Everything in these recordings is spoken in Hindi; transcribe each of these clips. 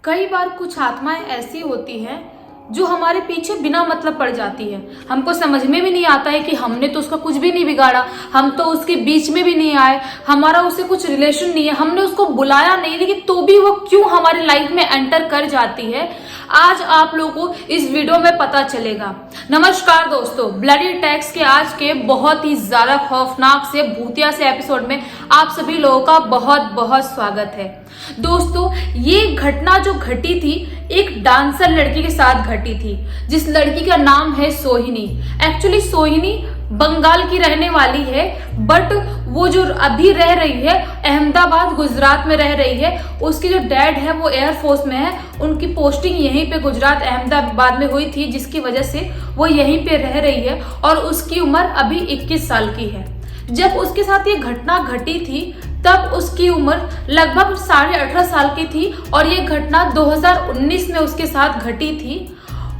कई बार कुछ आत्माएं ऐसी होती हैं जो हमारे पीछे बिना मतलब पड़ जाती है। हमको समझ में भी नहीं आता है कि हमने तो उसका कुछ भी नहीं बिगाड़ा, हम तो उसके बीच में भी नहीं आए, हमारा उससे कुछ रिलेशन नहीं है, हमने उसको बुलाया नहीं, लेकिन तो भी वो क्यों हमारी लाइफ में एंटर कर जाती है, आज आप लोगों को इस वीडियो में पता चलेगा। नमस्कार दोस्तों, ब्लडी टैक्स के आज के बहुत ही ज्यादा खौफनाक से भूतिया से एपिसोड में आप सभी लोगों का बहुत बहुत स्वागत है। दोस्तों, ये घटना जो घटी थी एक डांसर लड़की के साथ घटी थी, जिस लड़की का नाम है सोहिनी। एक्चुअली सोहिनी बंगाल की रहने वाली है, बट वो जो अभी रह रही है अहमदाबाद गुजरात में रह रही है। उसकी जो डैड है वो एयरफोर्स में है, उनकी पोस्टिंग यहीं पे गुजरात अहमदाबाद में हुई थी, जिसकी वजह से वो यहीं पे रह रही है और उसकी उम्र अभी 21 साल की है। जब उसके साथ ये घटना घटी थी तब उसकी उम्र लगभग 18.5 साल की थी और ये घटना 2019 में उसके साथ घटी थी।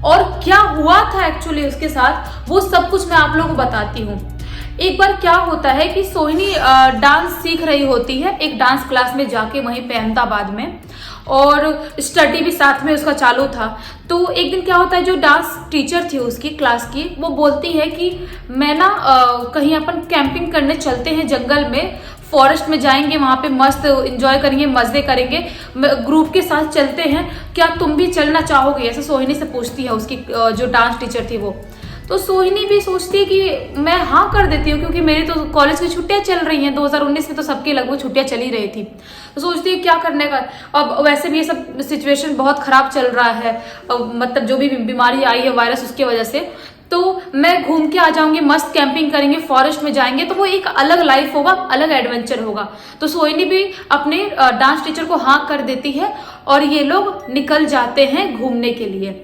और क्या हुआ था एक्चुअली उसके साथ वो सब कुछ मैं आप लोगों को बताती हूँ। एक बार क्या होता है कि सोहिनी डांस सीख रही होती है एक डांस क्लास में जाके वहीं पे अहमदाबाद में, और स्टडी भी साथ में उसका चालू था। तो एक दिन क्या होता है, जो डांस टीचर थी उसकी क्लास की, वो बोलती है कि मैं ना कहीं अपन कैंपिंग करने चलते हैं, जंगल में फॉरेस्ट में जाएंगे, वहां पे मस्त एंजॉय करेंगे, मजे करेंगे, ग्रुप के साथ चलते हैं, क्या तुम भी चलना चाहोगे? ऐसा सोहिनी से पूछती है उसकी जो डांस टीचर थी वो। तो सोहिनी भी सोचती है कि मैं हाँ कर देती हूँ, क्योंकि मेरी तो कॉलेज की छुट्टियां चल रही हैं। 2019 में तो सबकी लगभग छुट्टियां चली रही थी, तो सोचती है क्या करने का। अब वैसे भी ये सब सिचुएशन बहुत खराब चल रहा है, मतलब जो भी बीमारी आई है वायरस, उसकी वजह से, तो मैं घूम के आ जाऊंगी, मस्त कैंपिंग करेंगे, फॉरेस्ट में जाएंगे, तो वो एक अलग लाइफ होगा, अलग एडवेंचर होगा। तो सोहिनी भी अपने डांस टीचर को हाँ कर देती है और ये लोग निकल जाते हैं घूमने के लिए।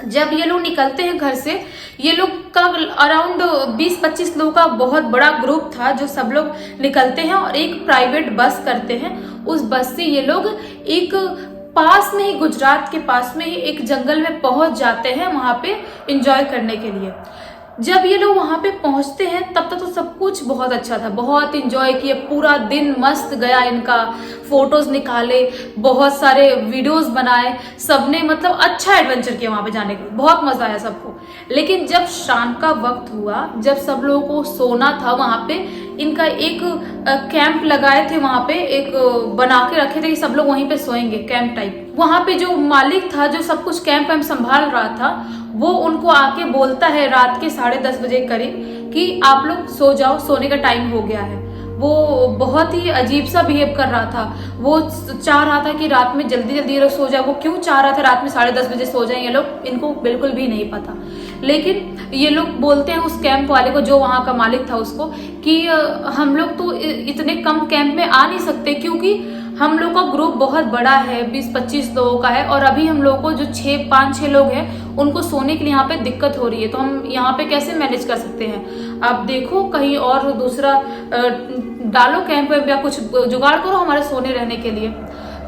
जब ये लोग निकलते हैं घर से, ये लोग का अराउंड 20-25 लोगों का बहुत बड़ा ग्रुप था, जो सब लोग निकलते हैं और एक प्राइवेट बस करते हैं। उस बस से ये लोग एक पास में ही, गुजरात के पास में ही एक जंगल में पहुंच जाते हैं, वहां पे एंजॉय करने के लिए। जब ये लोग वहां पे पहुंचते हैं तब तक तो सब कुछ बहुत अच्छा था, बहुत एंजॉय किए, पूरा दिन मस्त गया इनका, फोटोज निकाले, बहुत सारे वीडियोस बनाए, सबने मतलब अच्छा एडवेंचर किया वहां पे जाने का, बहुत मजा आया सबको। लेकिन जब शाम का वक्त हुआ, जब सब लोगों को सोना था, वहां पे इनका एक कैंप लगाए थे, वहां पे एक बना के रखे थे कि सब लोग वहीं पे सोएंगे, कैंप टाइप। वहां पे जो मालिक था, जो सब कुछ कैंप वैम्प संभाल रहा था, वो उनको आके बोलता है रात के 10:30 बजे करीब कि आप लोग सो जाओ, सोने का टाइम हो गया है। वो बहुत ही अजीब सा बिहेव कर रहा था, वो चाह रहा था कि रात में जल्दी जल्दी ये लोग सो जाए। वो क्यों चाह रहा था रात में 10:30 बजे सो जाए ये लोग, इनको बिल्कुल भी नहीं पता। लेकिन ये लोग बोलते हैं उस कैंप वाले को, जो वहां का मालिक था, उसको कि हम लोग तो इतने कम कैंप में आ नहीं सकते, क्योंकि हम लोग का ग्रुप बहुत बड़ा है, 20-25 लोगों का है, और अभी हम लोगों को जो 5-6 लोग हैं उनको सोने के लिए यहाँ पे दिक्कत हो रही है, तो हम यहाँ पे कैसे मैनेज कर सकते हैं? आप देखो कहीं और दूसरा डालो कैंप या कुछ जुगाड़ करो हमारे सोने रहने के लिए।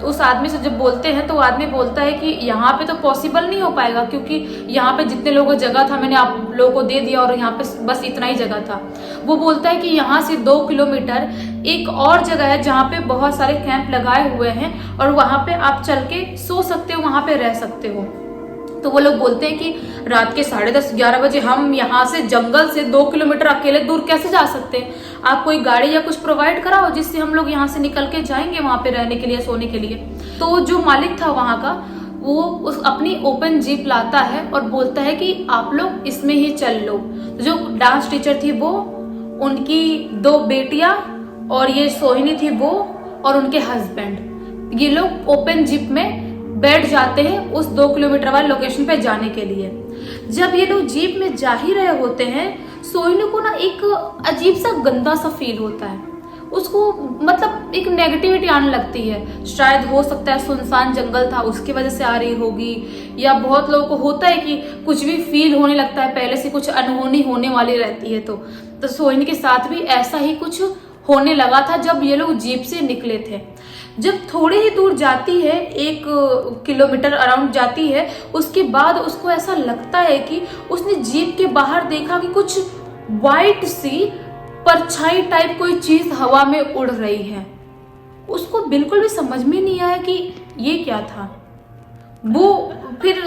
तो उस आदमी से जब बोलते हैं तो वो आदमी बोलता है कि यहाँ पे तो पॉसिबल नहीं हो पाएगा, क्योंकि यहाँ पे जितने लोगों को जगह था मैंने आप लोगों को दे दिया और यहाँ पे बस इतना ही जगह था। वो बोलता है कि यहाँ से 2 किलोमीटर एक और जगह है जहाँ पे बहुत सारे कैंप लगाए हुए हैं और वहां पे आप चल के सो सकते हो, वहां पे रह सकते हो। तो वो लोग बोलते हैं कि रात के 10:30-11 बजे हम यहाँ से जंगल से 2 किलोमीटर अकेले दूर कैसे जा सकते हैं? आप कोई गाड़ी या कुछ प्रोवाइड कराओ जिससे हम लोग यहाँ से निकल के जाएंगे वहां पे रहने के लिए, सोने के लिए। तो जो मालिक था वहां का, वो अपनी ओपन जीप लाता है और बोलता है कि आप लोग इसमें ही चल लो। तो जो डांस टीचर थी वो, उनकी 2 बेटियां और ये सोहिनी थी वो, और उनके हस्बैंड, ये लोग ओपन जीप में बैठ जाते हैं उस 2 किलोमीटर वाले लोकेशन पे जाने के लिए। जब ये लोग जीप में जा ही रहे होते हैं, सोहिनी को ना एक अजीब सा गंदा सा फील होता है, उसको मतलब एक नेगेटिविटी आने लगती है। शायद हो सकता है सुनसान जंगल था उसकी वजह से आ रही होगी, या बहुत लोगों को होता है कि कुछ भी फील होने लगता है, पहले से कुछ अनहोनी होने वाली रहती है। तो सोहिनी के साथ भी ऐसा ही कुछ होने लगा था जब ये लोग जीप से निकले थे। जब थोड़ी ही दूर जाती है, 1 किलोमीटर अराउंड जाती है, उसके बाद उसको ऐसा लगता है कि उसने जीप के बाहर देखा कि कुछ वाइट सी परछाई टाइप कोई चीज हवा में उड़ रही है। उसको बिल्कुल भी समझ में नहीं आया कि ये क्या था। वो फिर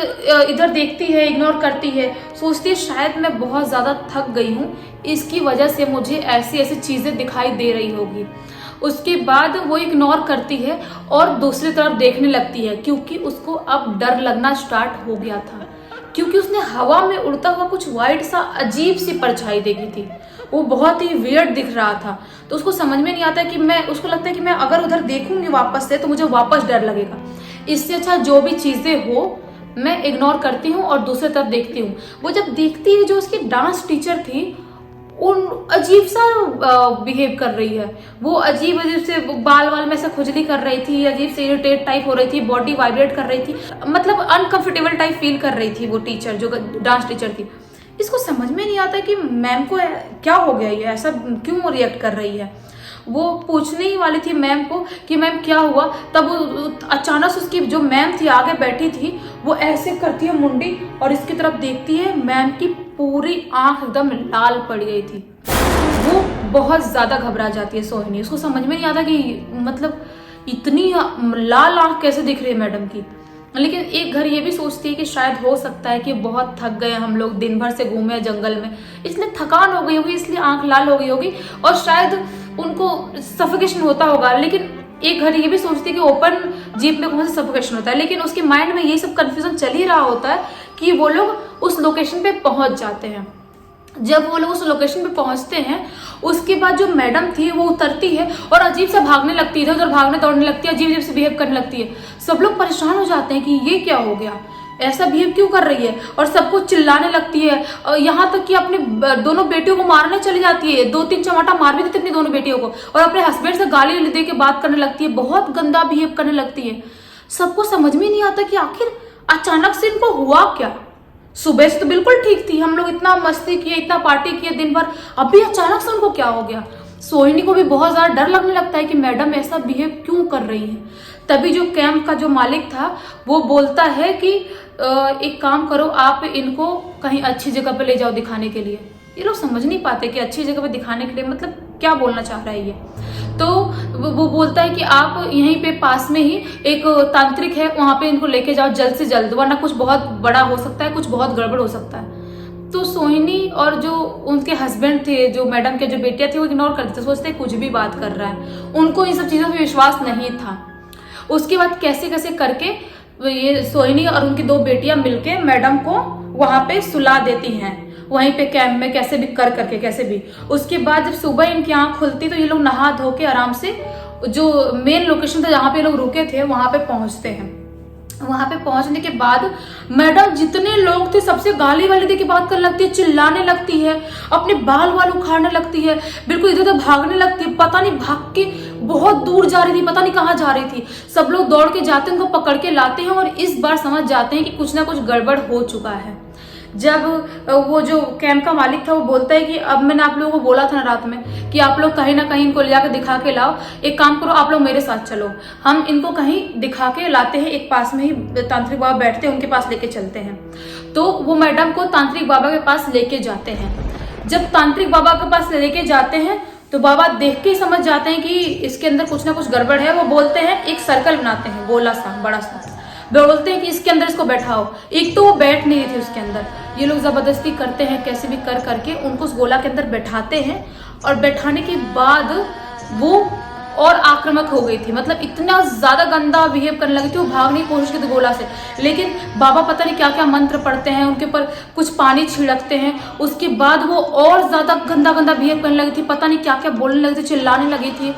इधर देखती है, इग्नोर करती है, सोचती है शायद मैं बहुत ज़्यादा थक गई हूँ, इसकी वजह से मुझे ऐसी ऐसी चीज़ें दिखाई दे रही होगी। उसके बाद वो इग्नोर करती है और दूसरी तरफ देखने लगती है, क्योंकि उसको अब डर लगना स्टार्ट हो गया था, क्योंकि उसने हवा में उड़ता हुआ कुछ वाइट सा अजीब सी परछाई देखी थी। वो बहुत ही वियर्ड दिख रहा था। तो उसको समझ में नहीं आता कि उसको लगता है कि मैं अगर उधर देखूंगी वापस से तो मुझे वापस डर लगेगा, इससे अच्छा जो भी चीज़ें हो मैं इग्नोर करती हूँ और दूसरी तरफ देखती हूँ। वो जब देखती है जो उसकी डांस टीचर थी उन अजीब सा बिहेव कर रही है, वो अजीब अजीब से बाल वाल में से खुजली कर रही थी, अजीब से इरिटेट टाइप हो रही थी, बॉडी वाइब्रेट कर रही थी, मतलब अनकंफर्टेबल टाइप फील कर रही थी वो टीचर, जो डांस टीचर थी। इसको समझ में नहीं आता कि मैम को क्या हो गया, ये ऐसा क्यों रिएक्ट कर रही है। वो पूछने ही वाली थी मैम को कि मैम क्या हुआ, तब अचानक उसकी जो मैम थी आगे बैठी थी, वो ऐसे करती है मुंडी और इसकी तरफ देखती है, मैम की पूरी आंख एकदम लाल पड़ गई थी। वो बहुत ज्यादा घबरा जाती है सोहिनी, उसको समझ में नहीं आता कि मतलब इतनी लाल आंख कैसे दिख रही है मैडम की। लेकिन एक घर ये भी सोचती है कि शायद हो सकता है कि बहुत थक गए हम लोग, दिन भर से घूमे जंगल में, इसलिए थकान हो गई होगी, इसलिए आंख लाल हो गई होगी और शायद उनको सफोकेशन होता होगा। लेकिन एक घर ये भी सोचती है कि ओपन जीप में कौन सा सफोकेशन होता है, लेकिन उसके माइंड में ये सब कंफ्यूजन चल ही रहा होता है कि वो लोग उस लोकेशन पे पहुंच जाते हैं। जब वो लोग उस लोकेशन पे पहुंचते हैं उसके बाद जो मैडम थी वो उतरती है और अजीब सा भागने लगती है, इधर उधर भागने दौड़ने लगती है, अजीब अजीब से बिहेव करने लगती है। सब लोग परेशान हो जाते हैं कि ये क्या हो गया, ऐसा बिहेव क्यों कर रही है, और सबको चिल्लाने लगती है। यहाँ तक कि अपने दोनों बेटियों को मारने चली जाती है, 2-3 चमाटा मार भी देती अपनी दोनों बेटियों को, और अपने हस्बैंड से गाली दे के बात करने लगती है, बहुत गंदा बिहेव करने लगती है। सबको समझ में नहीं आता कि आखिर अचानक से इनको हुआ क्या। सुबह से तो बिल्कुल ठीक थी, हम लोग इतना मस्ती किए, इतना पार्टी किए दिन भर, अभी अचानक से उनको क्या हो गया। सोहिनी को भी बहुत ज्यादा डर लगने लगता है कि मैडम ऐसा बिहेव क्यों कर रही है। तभी जो कैंप का जो मालिक था वो बोलता है कि एक काम करो, आप इनको कहीं अच्छी जगह पे ले जाओ दिखाने के लिए। ये लोग समझ नहीं पाते कि अच्छी जगह पे दिखाने के लिए मतलब क्या बोलना चाह रहा है ये। तो वो बोलता है कि आप यहीं पे पास में ही एक तांत्रिक है, वहां पे इनको लेके जाओ जल्द से जल्द, वरना कुछ बहुत बड़ा हो सकता है, कुछ बहुत गड़बड़ हो सकता है। तो सोहिनी और जो उनके हस्बैंड थे, जो मैडम के जो बेटियां थी, वो इग्नोर करते थे, सोचते कुछ भी बात कर रहा है, उनको इन सब चीजों पे विश्वास नहीं था। उसके बाद कैसे कैसे करके ये सोहिनी और उनकी 2 बेटियां मिलके मैडम को वहां पे सुला देती हैं, वहीं पे कैंप में कैसे भी कर करके, कैसे भी। उसके बाद जब सुबह इनकी आंख खुलती तो ये लोग नहा धो के आराम से जो मेन लोकेशन था जहाँ पे लोग रुके थे वहां पे पहुंचते हैं। वहां पे पहुंचने के बाद मैडम जितने लोग थे सबसे गाली वाली दे के बात करने लगती है, चिल्लाने लगती है, अपने बाल वाल उखाड़ने लगती है, बिल्कुल इधर उधर भागने लगती है, पता नहीं भाग के बहुत दूर जा रही थी, पता नहीं कहाँ जा रही थी। सब लोग दौड़ के जाते हैं, उनको पकड़ के लाते हैं और इस बार समझ जाते हैं कि कुछ ना कुछ गड़बड़ हो चुका है। जब वो जो कैंप का मालिक था वो बोलता है कि अब मैंने आप लोगों को बोला था ना रात में कि आप लोग कहीं ना कहीं इनको ले जाकर दिखा के लाओ, एक काम करो आप लोग मेरे साथ चलो, हम इनको कहीं दिखा के लाते हैं, एक पास में ही तांत्रिक बाबा बैठते हैं, उनके पास लेके चलते हैं। तो वो मैडम को तांत्रिक बाबा के पास लेके जाते हैं। जब तांत्रिक बाबा के पास लेके जाते हैं तो बाबा देख के समझ जाते हैं कि इसके अंदर कुछ ना कुछ गड़बड़ है। वो बोलते हैं, एक सर्कल बनाते हैं गोला सा बड़ा सा, बोलते हैं कि इसके अंदर इसको बैठाओ। एक तो वो बैठ नहीं रही थी उसके अंदर, ये लोग जबरदस्ती करते हैं, कैसे भी कर करके उनको उस गोला के अंदर बैठाते हैं, और बैठाने के बाद वो और आक्रामक हो गई थी, मतलब इतना ज्यादा गंदा बिहेव करने लगी थी, वो भागने की कोशिश की थी गोला से। लेकिन बाबा पता नहीं क्या क्या मंत्र पढ़ते हैं, उनके ऊपर कुछ पानी छिड़कते हैं, उसके बाद वो और ज्यादा गंदा गंदा बिहेव करने लगी थी, पता नहीं क्या क्या बोलने लगी थी, चिल्लाने लगी थी।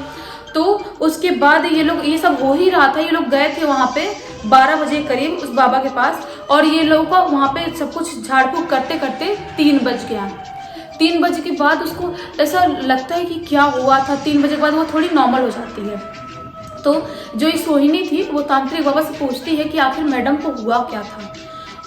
तो उसके बाद ये लोग, ये सब हो ही रहा था, ये लोग गए थे वहां पे 12 बजे करीब उस बाबा के पास, और ये लोग का वहां पे सब कुछ झाड़ फूक करते करते 3 बज गया। 3 बजे के बाद उसको ऐसा लगता है कि क्या हुआ था। 3 बजे के बाद वो थोड़ी नॉर्मल हो जाती है। तो जो ये सोहिनी थी वो तांत्रिक बाबा से पूछती है कि आखिर मैडम को हुआ क्या था।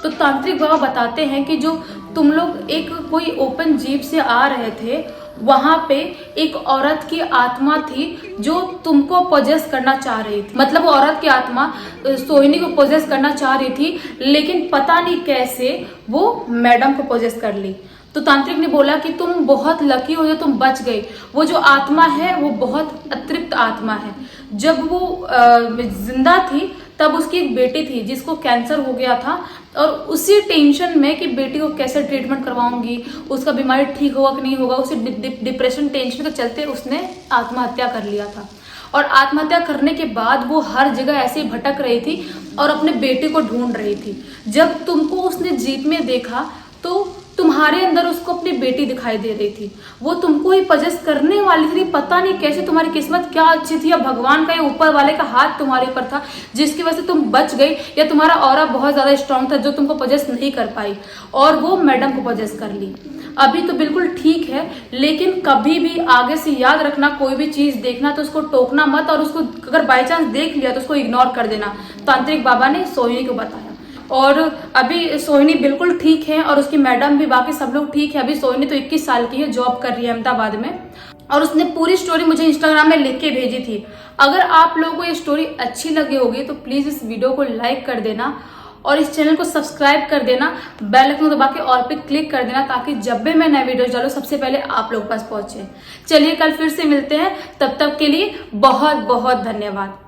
तो तांत्रिक बाबा बताते हैं कि जो तुम लोग एक कोई ओपन जीप से आ रहे थे, वहां पे एक औरत की आत्मा थी जो तुमको पोजेस करना चाह रही थी, मतलब वो औरत की आत्मा सोहिनी को पोजेस करना चाह रही थी, लेकिन पता नहीं कैसे वो मैडम को पोजेस कर ली। तो तांत्रिक ने बोला कि तुम बहुत लकी हो जो तुम बच गई, वो जो आत्मा है वो बहुत अतृप्त आत्मा है। जब वो जिंदा थी तब उसकी एक बेटी थी जिसको कैंसर हो गया था, और उसी टेंशन में कि बेटी को कैसे ट्रीटमेंट करवाऊंगी, उसका बीमारी ठीक होगा कि नहीं होगा, उसी डिप्रेशन टेंशन के चलते उसने आत्महत्या कर लिया था। और आत्महत्या करने के बाद वो हर जगह ऐसे ही भटक रही थी और अपने बेटे को ढूंढ रही थी। जब तुमको उसने जीप में देखा तो तुम्हारे अंदर उसको अपनी बेटी दिखाई दे रही थी, वो तुमको ही पजेस करने वाली थी। पता नहीं कैसे तुम्हारी किस्मत क्या अच्छी थी, या भगवान का या ऊपर वाले का हाथ तुम्हारे ऊपर था जिसकी वजह से तुम बच गई, या तुम्हारा ऑरा बहुत ज्यादा स्ट्रांग था जो तुमको पजेस नहीं कर पाई और वो मैडम को पजेस कर ली। अभी तो बिल्कुल ठीक है, लेकिन कभी भी आगे से याद रखना, कोई भी चीज देखना तो उसको टोकना मत, और उसको अगर बाई चांस देख लिया तो उसको इग्नोर कर देना। तांत्रिक बाबा ने सोहिनी को बताया, और अभी सोहिनी बिल्कुल ठीक है और उसकी मैडम भी, बाकी सब लोग ठीक है। अभी सोहिनी तो 21 साल की है, जॉब कर रही है अहमदाबाद में, और उसने पूरी स्टोरी मुझे इंस्टाग्राम में लिख के भेजी थी। अगर आप लोगों को ये स्टोरी अच्छी लगी होगी तो प्लीज इस वीडियो को लाइक कर देना और इस चैनल को सब्सक्राइब कर देना, बेल आइकन दबा के ऑल पे क्लिक कर देना, ताकि जब भी मैं नए वीडियो डालूं सबसे पहले आप लोग पास पहुंचे। चलिए कल फिर से मिलते हैं, तब तक के लिए बहुत बहुत धन्यवाद।